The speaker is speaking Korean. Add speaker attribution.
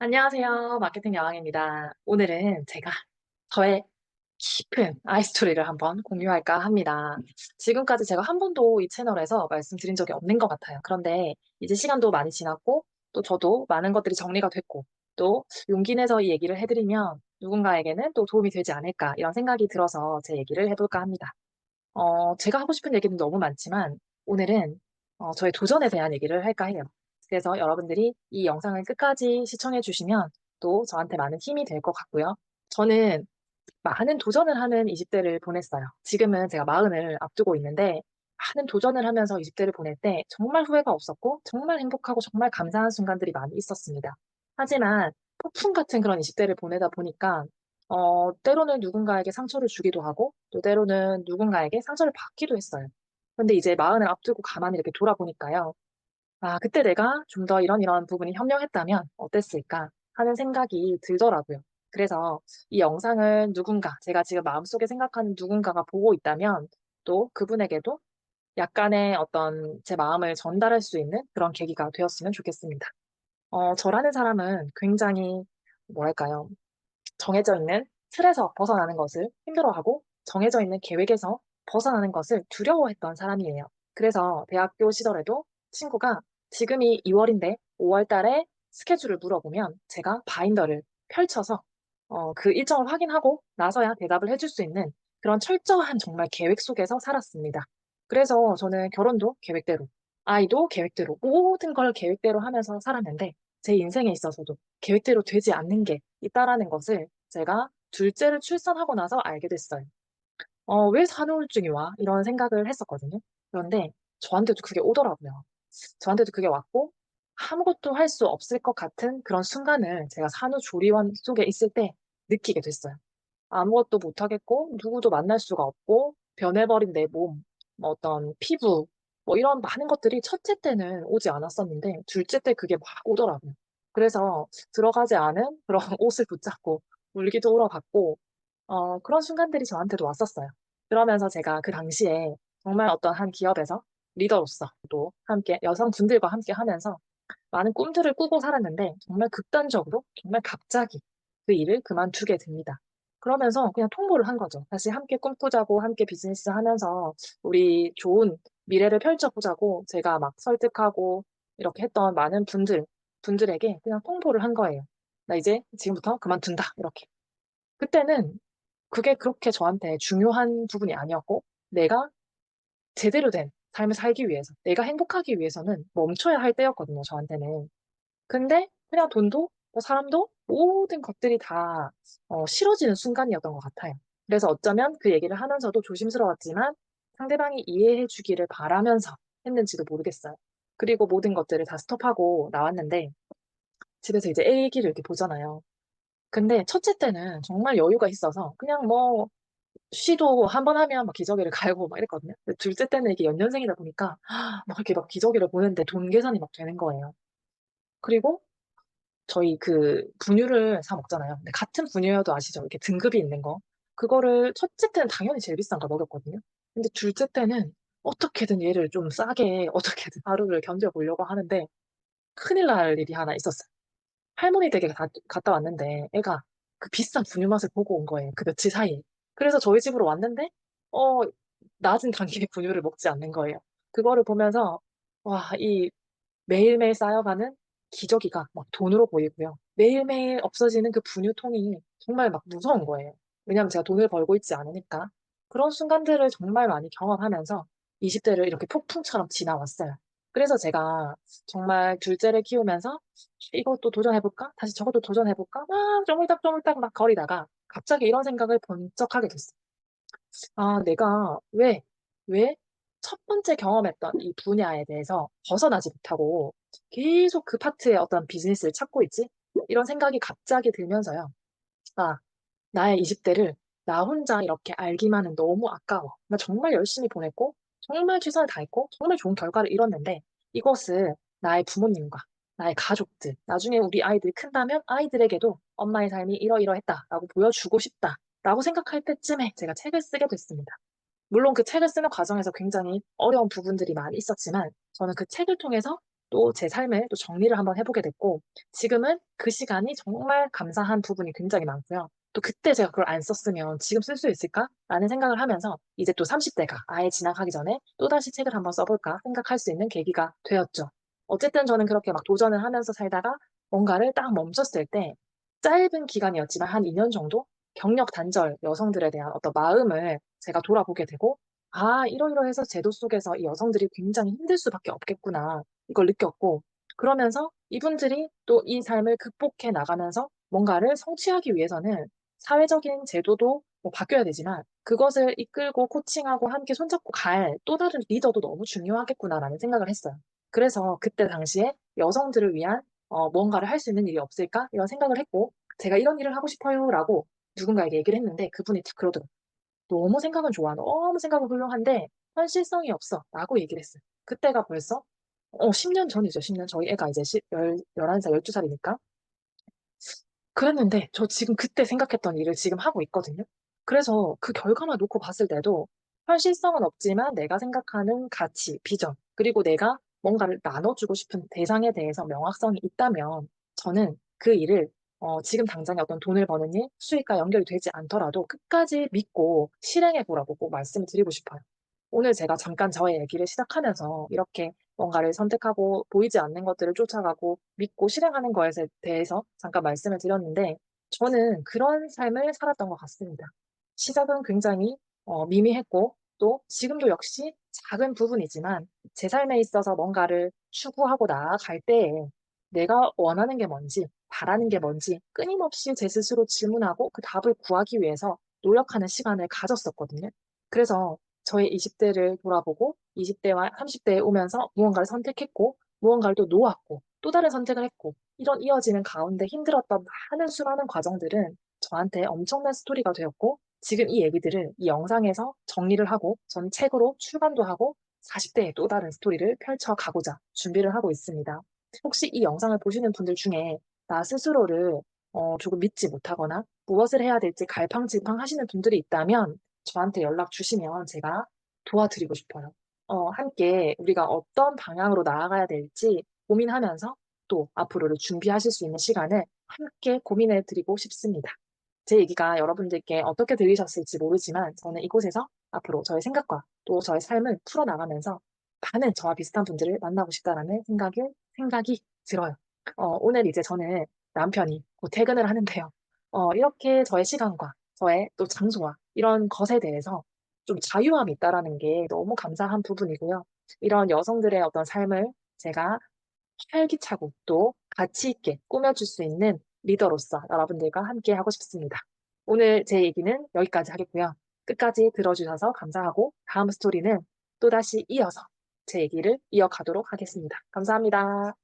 Speaker 1: 안녕하세요. 마케팅 여왕입니다. 오늘은 제가 저의 깊은 아이스토리를 한번 공유할까 합니다. 지금까지 제가 한 번도 이 채널에서 말씀드린 적이 없는 것 같아요. 그런데 이제 시간도 많이 지났고, 또 저도 많은 것들이 정리가 됐고, 또 용기 내서 이 얘기를 해드리면 누군가에게는 또 도움이 되지 않을까, 이런 생각이 들어서 제 얘기를 해볼까 합니다. 제가 하고 싶은 얘기는 너무 많지만 오늘은 저의 도전에 대한 얘기를 할까 해요. 그래서 여러분들이 이 영상을 끝까지 시청해 주시면 또 저한테 많은 힘이 될 것 같고요. 저는 많은 도전을 하는 20대를 보냈어요. 지금은 제가 40을 앞두고 있는데 많은 도전을 하면서 20대를 보낼 때 정말 후회가 없었고 정말 행복하고 정말 감사한 순간들이 많이 있었습니다. 하지만 폭풍 같은 그런 20대를 보내다 보니까 때로는 누군가에게 상처를 주기도 하고 또 때로는 누군가에게 상처를 받기도 했어요. 근데 이제 40을 앞두고 가만히 이렇게 돌아보니까요. 아, 그때 내가 좀 더 이런 부분이 현명했다면 어땠을까 하는 생각이 들더라고요. 그래서 이 영상을 누군가, 제가 지금 마음속에 생각하는 누군가가 보고 있다면 또 그분에게도 약간의 어떤 제 마음을 전달할 수 있는 그런 계기가 되었으면 좋겠습니다. 저라는 사람은 굉장히 뭐랄까요. 정해져 있는 틀에서 벗어나는 것을 힘들어하고 정해져 있는 계획에서 벗어나는 것을 두려워했던 사람이에요. 그래서 대학교 시절에도 친구가 지금이 2월인데 5월 달에 스케줄을 물어보면 제가 바인더를 펼쳐서 그 일정을 확인하고 나서야 대답을 해줄 수 있는 그런 철저한 정말 계획 속에서 살았습니다. 그래서 저는 결혼도 계획대로, 아이도 계획대로, 모든 걸 계획대로 하면서 살았는데 제 인생에 있어서도 계획대로 되지 않는 게 있다라는 것을 제가 둘째를 출산하고 나서 알게 됐어요. 왜 산후우울증이 와? 이런 생각을 했었거든요. 그런데 저한테도 그게 오더라고요. 저한테도 그게 왔고 아무것도 할 수 없을 것 같은 그런 순간을 제가 산후조리원 속에 있을 때 느끼게 됐어요. 아무것도 못하겠고 누구도 만날 수가 없고 변해버린 내 몸, 뭐 어떤 피부, 뭐 이런 많은 것들이 첫째 때는 오지 않았었는데 둘째 때 그게 막 오더라고요. 그래서 들어가지 않은 그런 옷을 붙잡고 울기도 울어봤고 그런 순간들이 저한테도 왔었어요. 그러면서 제가 그 당시에 정말 어떤 한 기업에서 리더로서 또 함께 여성분들과 함께 하면서 많은 꿈들을 꾸고 살았는데 정말 극단적으로 정말 갑자기 그 일을 그만두게 됩니다. 그러면서 그냥 통보를 한 거죠. 다시 함께 꿈꾸자고 함께 비즈니스 하면서 우리 좋은 미래를 펼쳐보자고 제가 막 설득하고 이렇게 했던 많은 분들에게 그냥 통보를 한 거예요. 나 이제 지금부터 그만둔다. 이렇게. 그때는 그게 그렇게 저한테 중요한 부분이 아니었고 내가 제대로 된 삶을 살기 위해서 내가 행복하기 위해서는 멈춰야 할 때였거든요. 저한테는. 근데 그냥 돈도 뭐 사람도 모든 것들이 다 싫어지는 순간이었던 것 같아요. 그래서 어쩌면 그 얘기를 하면서도 조심스러웠지만 상대방이 이해해 주기를 바라면서 했는지도 모르겠어요. 그리고 모든 것들을 다 스톱하고 나왔는데 집에서 이제 애기를 이렇게 보잖아요. 근데 첫째 때는 정말 여유가 있어서 그냥 뭐 시도 한 번 하면 막 기저귀를 갈고 막 이랬거든요. 근데 둘째 때는 이게 연년생이다 보니까 막 이렇게 막 기저귀를 보는데 돈 계산이 막 되는 거예요. 그리고 저희 그 분유를 사 먹잖아요. 근데 같은 분유여도 아시죠? 이렇게 등급이 있는 거. 그거를 첫째 때는 당연히 제일 비싼 거 먹였거든요. 근데 둘째 때는 어떻게든 얘를 좀 싸게 어떻게든 하루를 견뎌보려고 하는데 큰일 날 일이 하나 있었어요. 할머니 댁에 갔다 왔는데 애가 그 비싼 분유 맛을 보고 온 거예요. 그 며칠 사이에. 그래서 저희 집으로 왔는데 어 낮은 단계의 분유를 먹지 않는 거예요. 그거를 보면서 와, 이 매일매일 쌓여가는 기저귀가 막 돈으로 보이고요. 매일매일 없어지는 그 분유통이 정말 막 무서운 거예요. 왜냐하면 제가 돈을 벌고 있지 않으니까. 그런 순간들을 정말 많이 경험하면서 20대를 이렇게 폭풍처럼 지나왔어요. 그래서 제가 정말 둘째를 키우면서 이것도 도전해볼까? 다시 저것도 도전해볼까? 막 쪼물딱쪼물딱 막 거리다가 갑자기 이런 생각을 번쩍 하게 됐어요. 아, 내가 왜 첫 번째 경험했던 이 분야에 대해서 벗어나지 못하고 계속 그 파트의 어떤 비즈니스를 찾고 있지? 이런 생각이 갑자기 들면서요. 아, 나의 20대를 나 혼자 이렇게 알기만은 너무 아까워. 나 정말 열심히 보냈고, 정말 최선을 다했고, 정말 좋은 결과를 이뤘는데, 이것을 나의 부모님과 나의 가족들, 나중에 우리 아이들이 큰다면 아이들에게도 엄마의 삶이 이러이러했다라고 보여주고 싶다라고 생각할 때쯤에 제가 책을 쓰게 됐습니다. 물론 그 책을 쓰는 과정에서 굉장히 어려운 부분들이 많이 있었지만, 저는 그 책을 통해서 또 제 삶을 또 정리를 한번 해보게 됐고, 지금은 그 시간이 정말 감사한 부분이 굉장히 많고요. 또 그때 제가 그걸 안 썼으면 지금 쓸 수 있을까라는 생각을 하면서 이제 또 30대가 아예 지나가기 전에 또다시 책을 한번 써볼까 생각할 수 있는 계기가 되었죠. 어쨌든 저는 그렇게 막 도전을 하면서 살다가 뭔가를 딱 멈췄을 때 짧은 기간이었지만 한 2년 정도 경력 단절 여성들에 대한 어떤 마음을 제가 돌아보게 되고, 아, 이러이러해서 제도 속에서 이 여성들이 굉장히 힘들 수밖에 없겠구나. 이걸 느꼈고, 그러면서 이분들이 또 이 삶을 극복해 나가면서 뭔가를 성취하기 위해서는 사회적인 제도도 뭐 바뀌어야 되지만 그것을 이끌고 코칭하고 함께 손잡고 갈 또 다른 리더도 너무 중요하겠구나라는 생각을 했어요. 그래서 그때 당시에 여성들을 위한 뭔가를 할 수 있는 일이 없을까? 이런 생각을 했고, 제가 이런 일을 하고 싶어요라고 누군가에게 얘기를 했는데 그분이 딱 그러더라고요. 너무 생각은 좋아. 너무 생각은 훌륭한데 현실성이 없어. 라고 얘기를 했어요. 그때가 벌써 10년 전이죠. 10년. 저희 애가 이제 11살, 12살이니까. 그랬는데 저 지금 그때 생각했던 일을 지금 하고 있거든요. 그래서 그 결과만 놓고 봤을 때도 현실성은 없지만 내가 생각하는 가치, 비전, 그리고 내가 뭔가를 나눠주고 싶은 대상에 대해서 명확성이 있다면 저는 그 일을 지금 당장에 어떤 돈을 버는 일, 수익과 연결이 되지 않더라도 끝까지 믿고 실행해 보라고 꼭 말씀을 드리고 싶어요. 오늘 제가 잠깐 저의 얘기를 시작하면서 이렇게 뭔가를 선택하고 보이지 않는 것들을 쫓아가고 믿고 실행하는 거에 대해서 잠깐 말씀을 드렸는데 저는 그런 삶을 살았던 것 같습니다. 시작은 굉장히 미미했고 또 지금도 역시 작은 부분이지만 제 삶에 있어서 뭔가를 추구하고 나아갈 때에 내가 원하는 게 뭔지 바라는 게 뭔지 끊임없이 제 스스로 질문하고 그 답을 구하기 위해서 노력하는 시간을 가졌었거든요. 그래서 저의 20대를 돌아보고 20대와 30대에 오면서 무언가를 선택했고 무언가를 또 놓았고 또 다른 선택을 했고 이런 이어지는 가운데 힘들었던 많은 수많은 과정들은 저한테 엄청난 스토리가 되었고 지금 이 얘기들을 이 영상에서 정리를 하고 전 책으로 출간도 하고 40대의 또 다른 스토리를 펼쳐가고자 준비를 하고 있습니다. 혹시 이 영상을 보시는 분들 중에 나 스스로를 조금 믿지 못하거나 무엇을 해야 될지 갈팡질팡 하시는 분들이 있다면 저한테 연락 주시면 제가 도와드리고 싶어요. 함께 우리가 어떤 방향으로 나아가야 될지 고민하면서 또 앞으로를 준비하실 수 있는 시간을 함께 고민해 드리고 싶습니다. 제 얘기가 여러분들께 어떻게 들리셨을지 모르지만 저는 이곳에서 앞으로 저의 생각과 또 저의 삶을 풀어나가면서 많은 저와 비슷한 분들을 만나고 싶다라는 생각이 들어요. 오늘 이제 저는 남편이 곧 퇴근을 하는데요. 이렇게 저의 시간과 저의 또 장소와 이런 것에 대해서 좀 자유함이 있다라는 게 너무 감사한 부분이고요. 이런 여성들의 어떤 삶을 제가 활기차고 또 가치 있게 꾸며줄 수 있는 리더로서 여러분들과 함께 하고 싶습니다. 오늘 제 얘기는 여기까지 하겠고요. 끝까지 들어주셔서 감사하고 다음 스토리는 또다시 이어서 제 얘기를 이어가도록 하겠습니다. 감사합니다.